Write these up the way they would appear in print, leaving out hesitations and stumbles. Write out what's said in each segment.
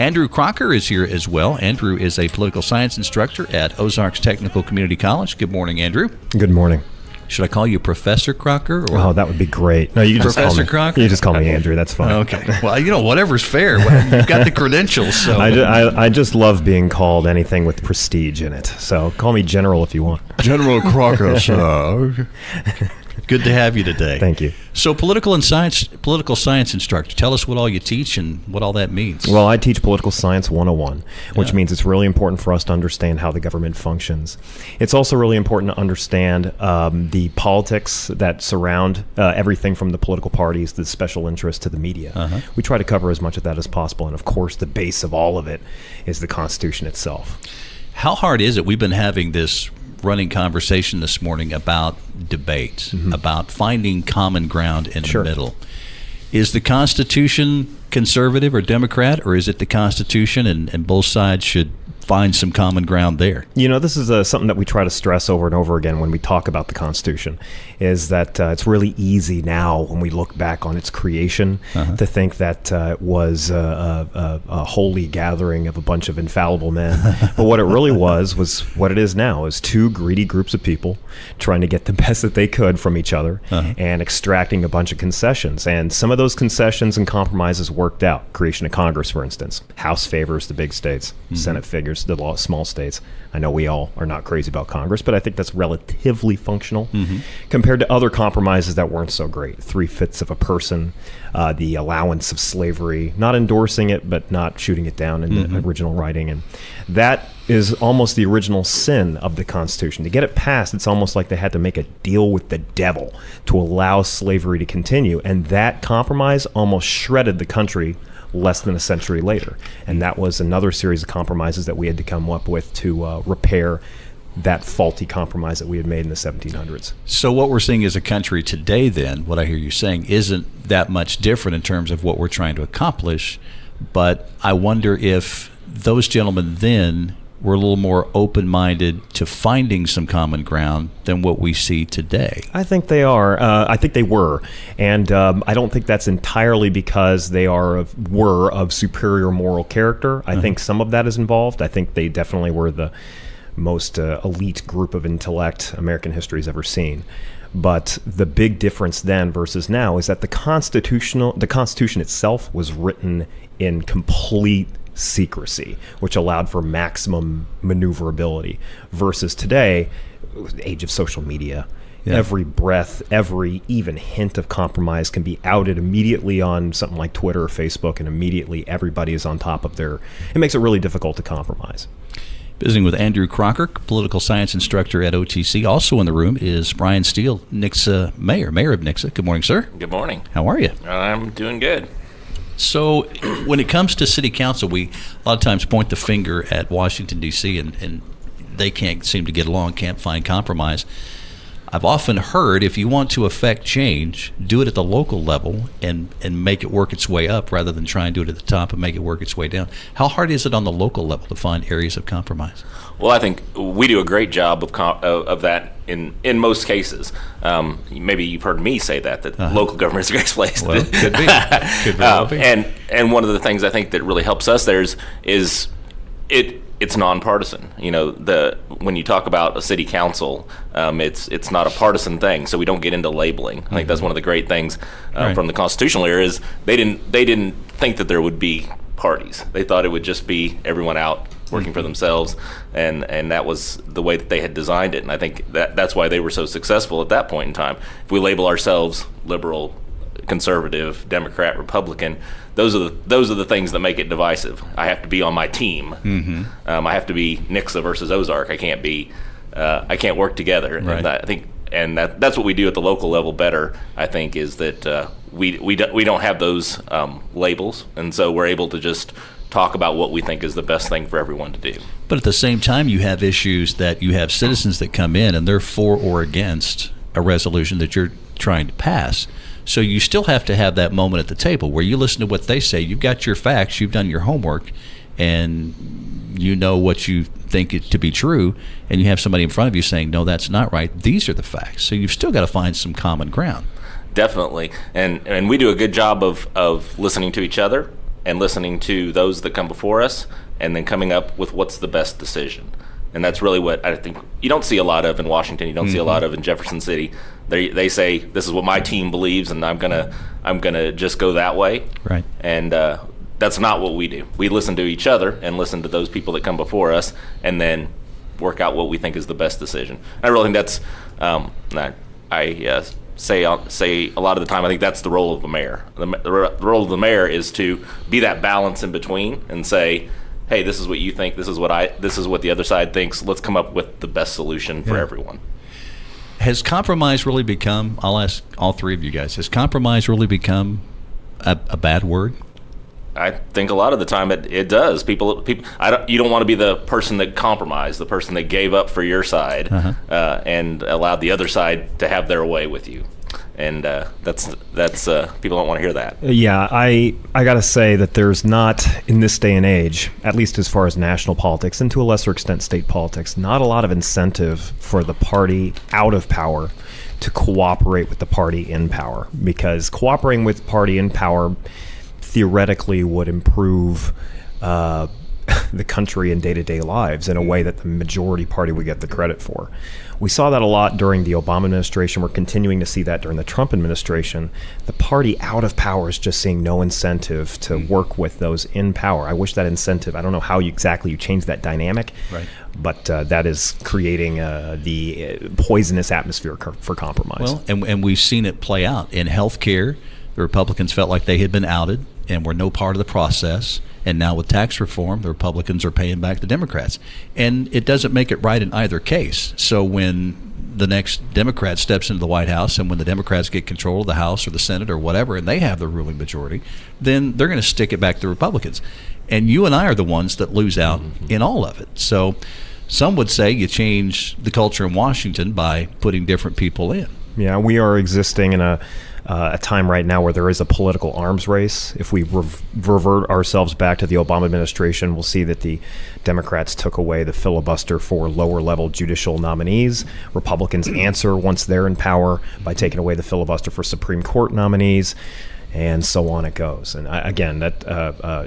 Andrew Crocker is here as well. Andrew is a political science instructor at Ozarks Technical Community College. Good morning, Andrew. Good morning. Should I call you Professor Crocker? Or? Oh, that would be great. No, you can Professor just call me Crocker? You just call me Andrew. That's fine. Okay. Well, whatever's fair. You've got the credentials. So I just love being called anything with prestige in it. So call me General if you want. General Crocker, sir. Good to have you today. Thank you. So political science instructor, tell us what all you teach and what all that means. Well, I teach Political Science 101, which means it's really important for us to understand how the government functions. It's also really important to understand the politics that surround everything from the political parties to the special interests to the media. We try to cover as much of that as possible, and of course the base of all of it is the Constitution itself. How hard is it? We've been having this running conversation this morning about debate, about finding common ground in the middle. Is the Constitution conservative or Democrat, or is it the Constitution and both sides should find some common ground there? You know, this is something that we try to stress over and over again when we talk about the Constitution, is that it's really easy now when we look back on its creation to think that it was a holy gathering of a bunch of infallible men. But what it really was what it is now, is two greedy groups of people trying to get the best that they could from each other and extracting a bunch of concessions. And some of those concessions and compromises worked out. Creation of Congress, for instance. House favors the big states. Senate figures the small states. I know we all are not crazy about Congress, but I think that's relatively functional compared to other compromises that weren't so great. 3/5 of a person, the allowance of slavery, not endorsing it, but not shooting it down in the original writing. And that is almost the original sin of the Constitution. To get it passed, it's almost like they had to make a deal with the devil to allow slavery to continue. And that compromise almost shredded the country less than a century later. And that was another series of compromises that we had to come up with to repair that faulty compromise that we had made in the 1700s. So what we're seeing as a country today, then, what I hear you saying, isn't that much different in terms of what we're trying to accomplish. But I wonder if those gentlemen then were a little more open-minded to finding some common ground than what we see today. I think they are. I think they were. And I don't think that's entirely because they were of superior moral character. I think some of that is involved. I think they definitely were the most elite group of intellect American history has ever seen. But the big difference then versus now is that the Constitution itself was written in complete secrecy, which allowed for maximum maneuverability, versus today, age of social media. Every breath, every even hint of compromise can be outed immediately on something like Twitter or Facebook, and immediately everybody is on top of it makes it really difficult to compromise. Visiting with Andrew Crocker, political science instructor at OTC. Also in the room is Brian Steele, Nixa mayor of Nixa. Good morning, sir. Good morning. How are you? I'm doing good. So when it comes to city council, we a lot of times point the finger at Washington, D.C., and they can't seem to get along, can't find compromise. I've often heard if you want to affect change, do it at the local level and make it work its way up rather than try and do it at the top and make it work its way down. How hard is it on the local level to find areas of compromise? Well, I think we do a great job of that in most cases. Maybe you've heard me say that local government is a great place. Well, could be. Could very well be. And one of the things I think that really helps us there is it's nonpartisan. You know, when you talk about a city council, it's not a partisan thing, so we don't get into labeling. I think that's one of the great things from the constitutional era is they didn't think that there would be parties. They thought it would just be everyone out working for themselves, and that was the way that they had designed it. And I think that's why they were so successful at that point in time. If we label ourselves liberal, conservative, Democrat, Republican, those are the things that make it divisive. I have to be on my team. I have to be Nixa versus Ozark. I can't work together. Right. And I think, and that's what we do at the local level better. I think is that we don't have those labels, and so we're able to just talk about what we think is the best thing for everyone to do. But at the same time, you have issues that you have citizens that come in and they're for or against a resolution that you're trying to pass. So you still have to have that moment at the table where you listen to what they say. You've got your facts, you've done your homework, and you know what you think it to be true, and you have somebody in front of you saying, no, that's not right. These are the facts. So you've still got to find some common ground. Definitely. And we do a good job of listening to each other and listening to those that come before us, and then coming up with what's the best decision. And that's really what I think you don't see a lot of in Washington. You don't see a lot of in Jefferson City. They say, this is what my team believes, and I'm gonna just go that way. Right. And that's not what we do. We listen to each other and listen to those people that come before us, and then work out what we think is the best decision. I really think that's say a lot of the time, I think that's the role of the mayor. The role of the mayor is to be that balance in between and say, hey, this is what you think, this is what the other side thinks. Let's come up with the best solution for everyone. Has compromise really become, I'll ask all three of you guys, has compromise really become a bad word? I think a lot of the time it does. People. You don't want to be the person that compromised, the person that gave up for your side, and allowed the other side to have their way with you. And that's people don't want to hear that. Yeah, I got to say that there's not, in this day and age, at least as far as national politics and to a lesser extent state politics, not a lot of incentive for the party out of power to cooperate with the party in power, because cooperating with the party in power theoretically would improve the country and day-to-day lives in a way that the majority party would get the credit for. We saw that a lot during the Obama administration. We're continuing to see that during the Trump administration. The party out of power is just seeing no incentive to work with those in power. I wish that incentive, I don't know how exactly you change that dynamic, right, but that is creating the poisonous atmosphere for compromise. Well, and we've seen it play out in healthcare. The Republicans felt like they had been outed and were no part of the process. And now with tax reform, the Republicans are paying back the Democrats. And it doesn't make it right in either case. So when the next Democrat steps into the White House and when the Democrats get control of the House or the Senate or whatever, and they have the ruling majority, then they're going to stick it back to the Republicans. And you and I are the ones that lose out in all of it. So some would say you change the culture in Washington by putting different people in. Yeah, we are existing in a time right now where there is a political arms race. If we revert ourselves back to the Obama administration, we'll see that the Democrats took away the filibuster for lower-level judicial nominees. Republicans answer once they're in power by taking away the filibuster for Supreme Court nominees, and so on it goes. And again, that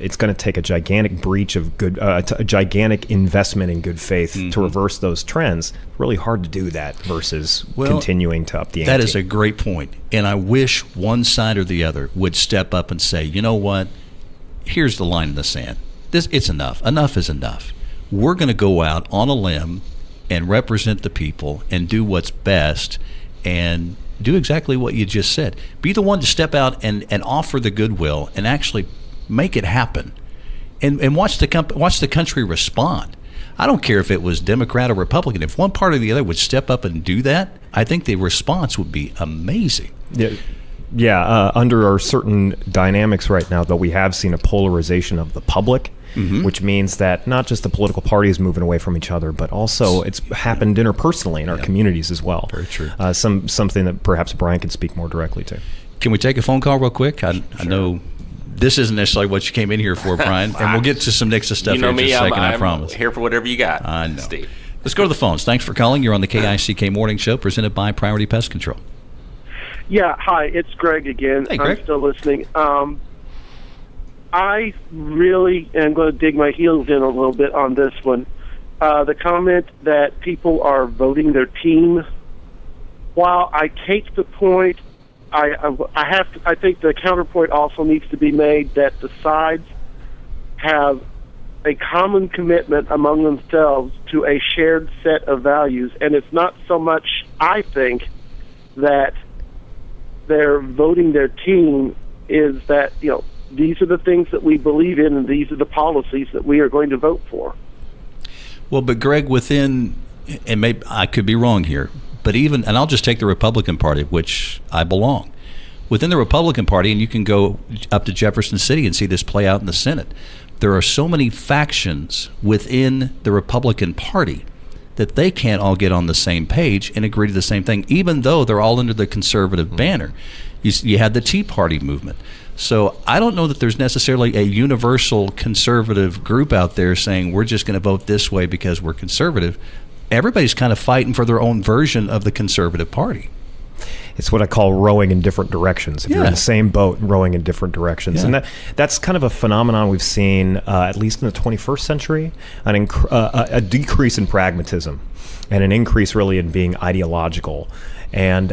it's going to take a gigantic breach of a gigantic investment in good faith to reverse those trends. Really hard to do that versus continuing to up the ante. That is a great point. And I wish one side or the other would step up and say, you know what? Here's the line in the sand. It's enough. Enough is enough. We're going to go out on a limb and represent the people and do what's best and do exactly what you just said. Be the one to step out and offer the goodwill and actually make it happen. And watch the country respond. I don't care if it was Democrat or Republican. If one party or the other would step up and do that, I think the response would be amazing. Yeah. Under our certain dynamics right now, though, we have seen a polarization of the public, which means that not just the political parties moving away from each other, but also it's happened interpersonally in our communities as well. Very true. Something that perhaps Brian could speak more directly to. Can we take a phone call real quick? I know this isn't necessarily what you came in here for, Brian, and we'll get to some Nixa stuff here in just a second, I promise. I'm here for whatever you got, I know. Steve. Let's go to the phones. Thanks for calling. You're on the KICK Morning Show presented by Priority Pest Control. Yeah, hi, it's Greg again. Hey, Greg. I'm still listening. I really am going to dig my heels in a little bit on this one. The comment that people are voting their team, while I take the point, I think the counterpoint also needs to be made that the sides have a common commitment among themselves to a shared set of values, and it's not so much, I think, that they're voting their team is that, these are the things that we believe in and these are the policies that we are going to vote for. Well, but Greg, within, and maybe I could be wrong here, but even, and I'll just take the Republican Party, which I belong. Within the Republican Party, and you can go up to Jefferson City and see this play out in the Senate, there are so many factions within the Republican Party that they can't all get on the same page and agree to the same thing, even though they're all under the conservative banner. You had the Tea Party movement. So I don't know that there's necessarily a universal conservative group out there saying we're just going to vote this way because we're conservative. Everybody's kind of fighting for their own version of the conservative party. it's what I call rowing in different directions. If you're in the same boat and rowing in different directions. And that's kind of a phenomenon we've seen, at least in the 21st century, a decrease in pragmatism and an increase really in being ideological. And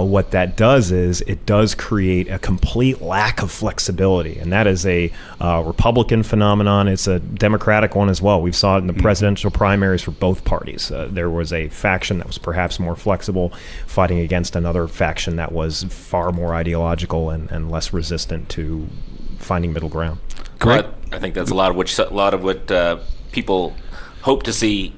what that does is it does create a complete lack of flexibility. And that is a Republican phenomenon. It's a Democratic one as well. We saw it in the presidential primaries for both parties. There was a faction that was perhaps more flexible fighting against another faction that was far more ideological and less resistant to finding middle ground. Correct. Well, I think that's a lot of what people hope to see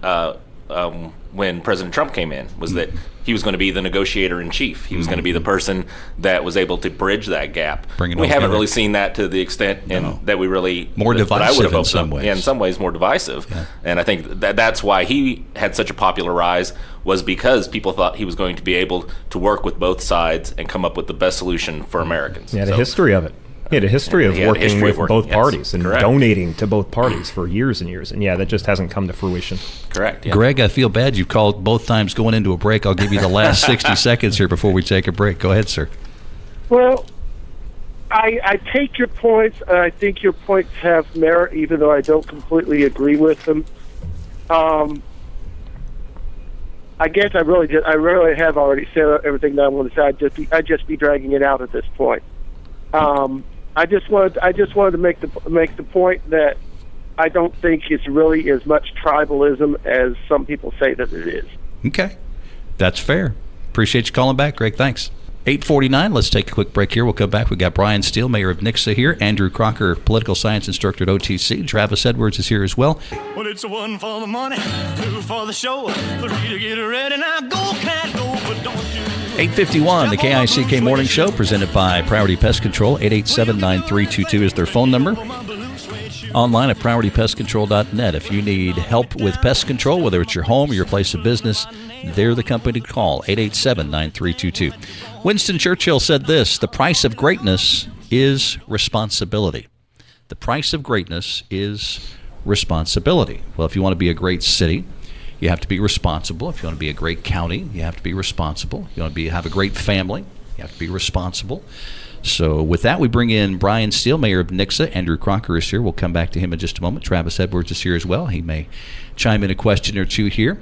when President Trump came in, was that he was going to be the negotiator in chief. He was going to be the person that was able to bridge that gap. We haven't really seen that to the extent that we really more divisive in some ways. Yeah, in some ways more divisive. Yeah. And I think that's why he had such a popular rise, was because people thought he was going to be able to work with both sides and come up with the best solution for Americans. He had a history of it. He had a history of working with both parties and donating to both parties for years and years. And that just hasn't come to fruition. Correct. Yeah. Greg, I feel bad you called both times going into a break. I'll give you the last 60 seconds here before we take a break. Go ahead, sir. Well, I take your points. I think your points have merit, even though I don't completely agree with them. I guess I really have already said everything that I want to say. I'd just be dragging it out at this point. I just wanted to make the point that I don't think it's really as much tribalism as some people say that it is. Okay, that's fair. Appreciate you calling back, Greg. Thanks. 8:49. Let's take a quick break here. We'll come back. We got Brian Steele, mayor of Nixa here. Andrew Crocker, political science instructor at OTC. Travis Edwards is here as well. Well, it's a one for the money, two for the show, three to get ready. Now go, cat, go, but don't you. 8:51, the KICK Morning Show, presented by Priority Pest Control. 887-9322 is their phone number. Online at PriorityPestControl.net. If you need help with pest control, whether it's your home or your place of business, they're the company to call. 887-9322. Winston Churchill said this: the price of greatness is responsibility. The price of greatness is responsibility. Well, if you want to be a great city, you have to be responsible. If you want to be a great county, you have to be responsible. If you want to have a great family, you have to be responsible. So with that, we bring in Brian Steele, mayor of Nixa. Andrew Crocker is here. We'll come back to him in just a moment. Travis Edwards is here as well. He may chime in a question or two here.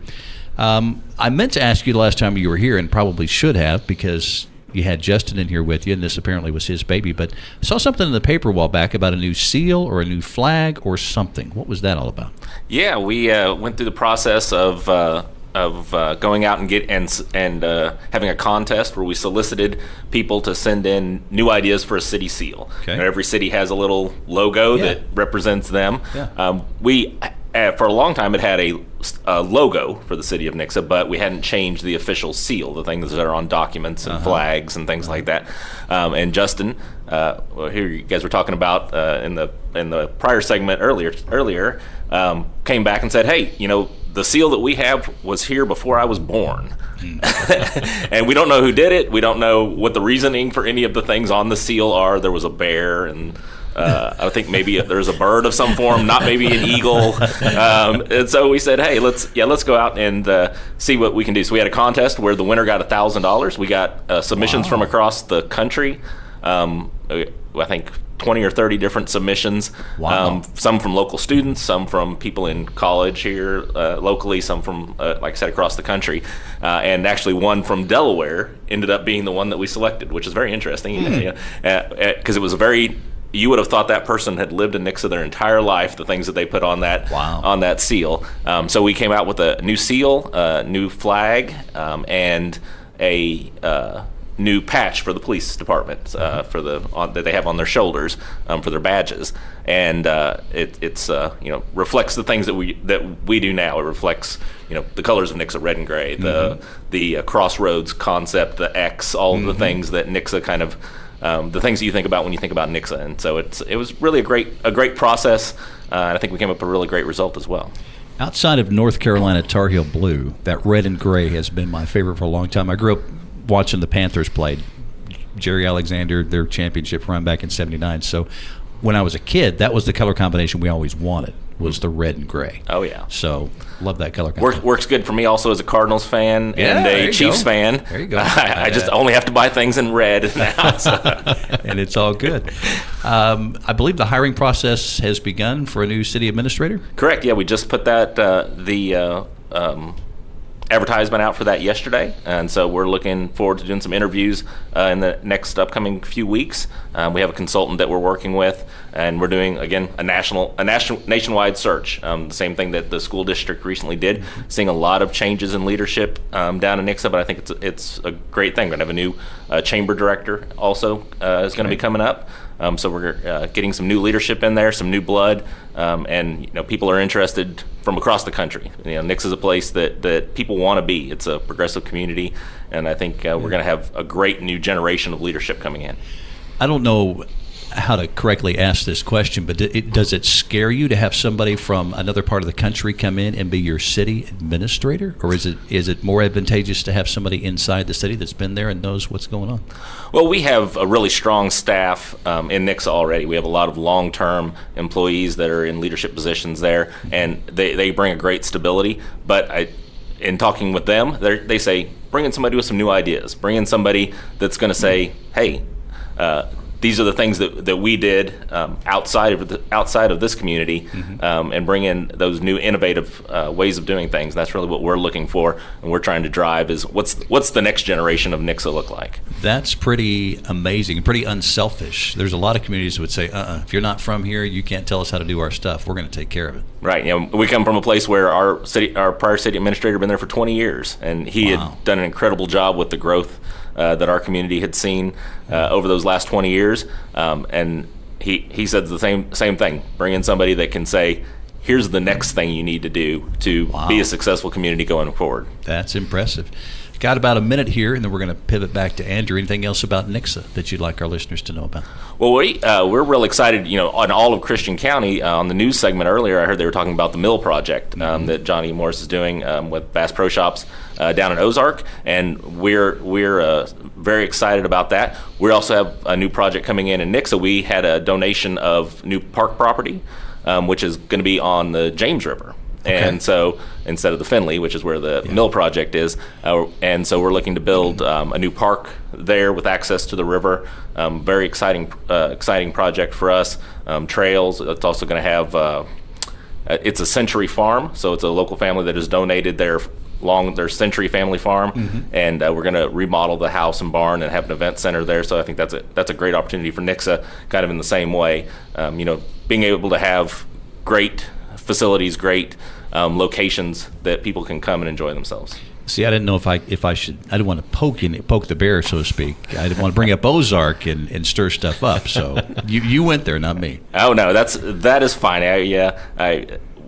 I meant to ask you the last time you were here, and probably should have, because you had Justin in here with you, and this apparently was his baby. But I saw something in the paper a while back about a new seal or a new flag or something. What was that all about? Yeah, we went through the process of going out and having a contest where we solicited people to send in new ideas for a city seal. Okay. And every city has a little logo that represents them. Yeah. We for a long time it had a logo for the city of Nixa, but we hadn't changed the official seal, the things that are on documents and flags and things like that. And Justin, here you guys were talking about in the prior segment earlier, came back and said, hey, the seal that we have was here before I was born. And we don't know who did it. We don't know what the reasoning for any of the things on the seal are. There was a bear, and I think maybe there's a bird of some form, not maybe an eagle. And so we said, hey, let's go out and see what we can do. So we had a contest where the winner got $1,000. We got submissions from across the country. I think 20 or 30 different submissions. Wow. Some from local students, some from people in college here locally, some from, like I said, across the country. And actually one from Delaware ended up being the one that we selected, which is very interesting. Because it was you would have thought that person had lived in Nixa their entire life, the things that they put on that seal. So we came out with a new seal, new flag, and a new patch for the police department that they have on their shoulders for their badges, and it's reflects the things that we do now. It reflects the colors of Nixa, red and gray, the crossroads concept, the X, all of the things that Nixa kind of the things that you think about when you think about Nixa, and so it was really a great process. And I think we came up with a really great result as well. Outside of North Carolina Tar Heel blue, that red and gray has been my favorite for a long time. I grew up watching the Panthers play. Jerry Alexander, their championship run back in '79. So when I was a kid, that was the color combination we always wanted. was the red and gray. Oh, yeah. So love that color. Works good for me also as a Cardinals fan and a Chiefs fan. There you go. I just only have to buy things in red now. So. And it's all good. I believe the hiring process has begun for a new city administrator. Correct. Yeah, we just put that advertisement out for that yesterday, and so we're looking forward to doing some interviews in the next upcoming few weeks. We have a consultant that we're working with, and we're doing again a nationwide search. The same thing that the school district recently did, seeing a lot of changes in leadership down in Nixa, but I think it's a great thing. We're going to have a new chamber director also is going to be coming up. So we're getting some new leadership in there, some new blood, and people are interested from across the country. Nixa is a place that people want to be. It's a progressive community, and I think we're going to have a great new generation of leadership coming in. I don't know how to correctly ask this question, but does it scare you to have somebody from another part of the country come in and be your city administrator, or is it more advantageous to have somebody inside the city that's been there and knows what's going on? Well, we have a really strong staff in Nixa already. We have a lot of long-term employees that are in leadership positions there, and they bring a great stability. But in talking with them, they say, bring in somebody with some new ideas. Bring in somebody that's going to say, hey, these are the things that we did outside of this community, and bring in those new innovative ways of doing things. That's really what we're looking for, and we're trying to drive is what's the next generation of Nixa look like? That's pretty amazing, pretty unselfish. There's a lot of communities that would say, if you're not from here, you can't tell us how to do our stuff. We're going to take care of it. Right. We come from a place where our prior city administrator had been there for 20 years, and he had done an incredible job with the growth that our community had seen over those last 20 years. And he said the same thing. Bring in somebody that can say, here's the next thing you need to do to be a successul community going forward. That's impressive. Got about a minute here, and then we're going to pivot back to Andrew. Anything else about Nixa that you'd like our listeners to know about? Well, we're real excited, on all of Christian County. On the news segment earlier, I heard they were talking about the mill project that Johnny Morris is doing with Bass Pro Shops down in Ozark, and we're very excited about that. We also have a new project coming in Nixa. We had a donation of new park property, which is going to be on the James River. And so instead of the Finley, which is where the mill project is, and so we're looking to build a new park there with access to the river. Very exciting project for us. Trails. It's also going to have. It's a Century Farm, so it's a local family that has donated their Century family farm, and we're going to remodel the house and barn and have an event center there. So I think that's a great opportunity for Nixa, kind of in the same way. Being able to have great facilities, great locations that people can come and enjoy themselves. See, I didn't know if I should. I didn't want to poke the bear, so to speak. I didn't want to bring up Ozark and stir stuff up. So you went there, not me. Oh no, that is fine.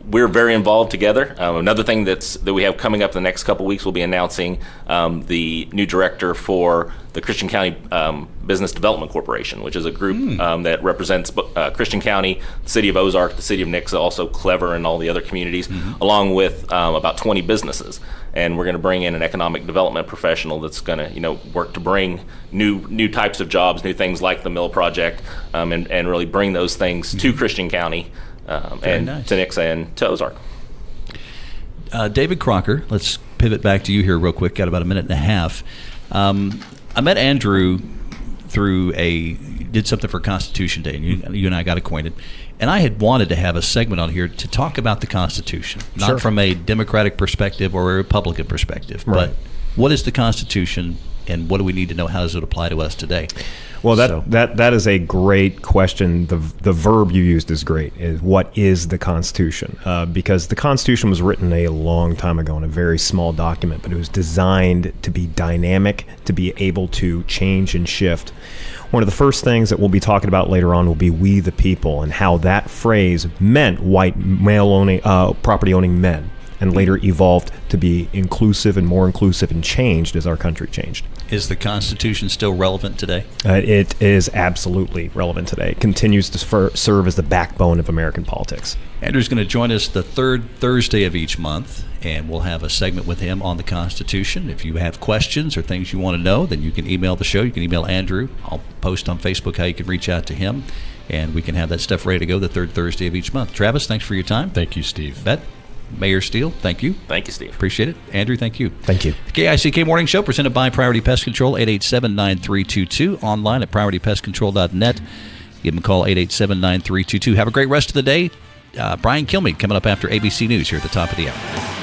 We're very involved together. Another thing that we have coming up in the next couple weeks, we'll be announcing the new director for the Christian County Business Development Corporation, which is a group that represents Christian County, the city of Ozark, the city of Nixa, also Clever and all the other communities, along with about 20 businesses. And we're going to bring in an economic development professional that's going to, work to bring new types of jobs, new things like the mill project, and really bring those things to Christian County. And nice. To Nixa and to Ozark. David Crocker, let's pivot back to you here real quick. Got about a minute and a half. I met Andrew did something for Constitution Day, and you and I got acquainted. And I had wanted to have a segment on here to talk about the Constitution, not from a Democratic perspective or a Republican perspective, but what is the Constitution and what do we need to know? How does it apply to us today? Well, that is a great question. The verb you used is great. What is the Constitution? Because the Constitution was written a long time ago in a very small document, but it was designed to be dynamic, to be able to change and shift. One of the first things that we'll be talking about later on will be "we the people" and how that phrase meant white property-owning men, and later evolved to be inclusive and more inclusive and changed as our country changed. Is the Constitution still relevant today? It is absolutely relevant today. It continues to serve as the backbone of American politics. Andrew's going to join us the third Thursday of each month, and we'll have a segment with him on the Constitution. If you have questions or things you want to know, then you can email the show. You can email Andrew. I'll post on Facebook how you can reach out to him. and we can have that stuff ready to go the third Thursday of each month. Travis, thanks for your time. Thank you, Steve. Bet. Mayor Steele, thank you. Thank you, Steve. Appreciate it. Andrew, thank you. Thank you. KICK Morning Show presented by Priority Pest Control, 887-9322. Online at PriorityPestControl.net. Give them a call, 887-9322. Have a great rest of the day. Brian Kilmeade coming up after ABC News here at the top of the hour.